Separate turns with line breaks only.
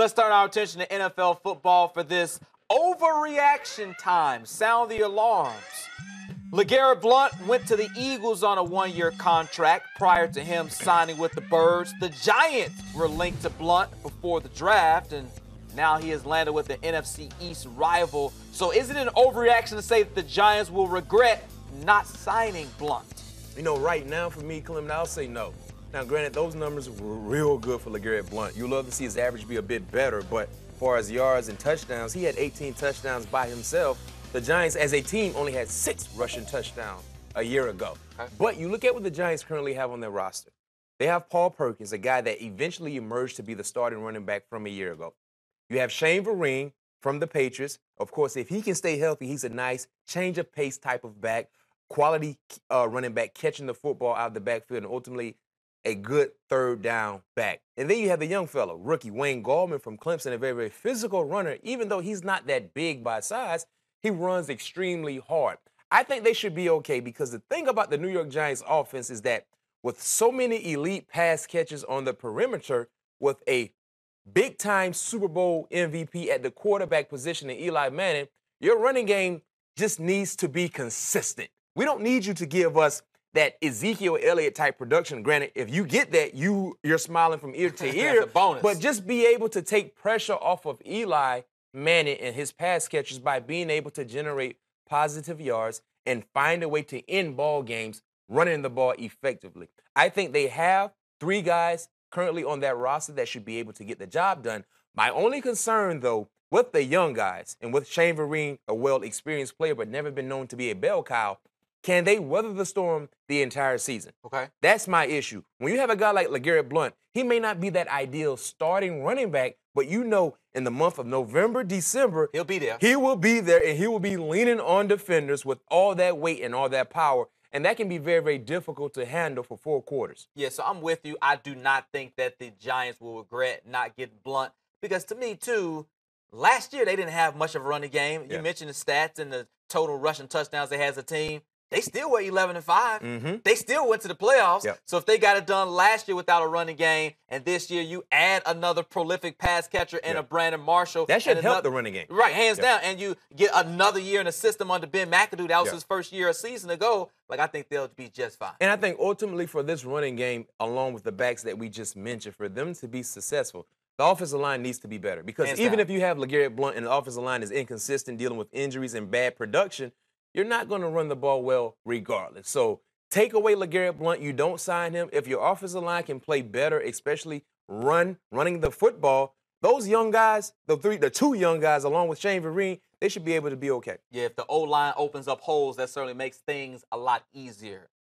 Let's turn our attention to NFL football for this overreaction time. Sound the alarms. LeGarrette Blount went to the Eagles on a one-year contract prior to him signing with the Birds. The Giants were linked to Blount before the draft, and now he has landed with the NFC East rival. So is it an overreaction to say that the Giants will regret not signing Blount?
You know, right now for me, Clem, I'll say no. Now, granted, those numbers were real good for LeGarrette Blount. You'd love to see his average be a bit better, but as far as yards and touchdowns, he had 18 touchdowns by himself. The Giants, as a team, only had 6 rushing touchdowns a year ago. Okay. But you look at what the Giants currently have on their roster. They have Paul Perkins, a guy that eventually emerged to be the starting running back from a year ago. You have Shane Vereen from the Patriots. Of course, if he can stay healthy, he's a nice change-of-pace type of back, quality running back, catching the football out of the backfield, and ultimately a good third down back. And then you have the young fellow, rookie Wayne Gallman from Clemson, a very, very physical runner. Even though he's not that big by size, he runs extremely hard. I think they should be okay because the thing about the New York Giants offense is that with so many elite pass catchers on the perimeter, with a big-time Super Bowl MVP at the quarterback position in Eli Manning, your running game just needs to be consistent. We don't need you to give us that Ezekiel Elliott type production. Granted, if you get that, you're smiling from ear to ear.
That's a bonus.
But just be able to take pressure off of Eli Manning and his pass catchers by being able to generate positive yards and find a way to end ball games running the ball effectively. I think they have 3 guys currently on that roster that should be able to get the job done. My only concern, though, with the young guys and with Shane Vereen, a well-experienced player but never been known to be a bell cow, can they weather the storm the entire season?
Okay.
That's my issue. When you have a guy like LeGarrette Blount, he may not be that ideal starting running back, but you know in the month of November, December,
he'll be there.
He will be there, and he will be leaning on defenders with all that weight and all that power, and that can be very, very difficult to handle for 4 quarters.
Yeah, so I'm with you. I do not think that the Giants will regret not getting Blount because to me, too, last year they didn't have much of a running game. You mentioned the stats and the total rushing touchdowns they had as a team. They still were 11-5.
Mm-hmm.
They still went to the playoffs.
Yep.
So if they got it done last year without a running game, and this year you add another prolific pass catcher and a Brandon Marshall.
That should help the running game.
Right, hands down. And you get another year in the system under Ben McAdoo. That was his first year a season ago. Like, I think they'll be just fine.
And I think ultimately for this running game, along with the backs that we just mentioned, for them to be successful, the offensive line needs to be better. Because even if you have LeGarrette Blount and the offensive line is inconsistent, dealing with injuries and bad production, you're not going to run the ball well regardless. So take away LeGarrette Blount, you don't sign him. If your offensive line can play better, especially running the football, those young guys, the 2 young guys, along with Shane Vereen, they should be able to be okay.
Yeah, if the O-line opens up holes, that certainly makes things a lot easier.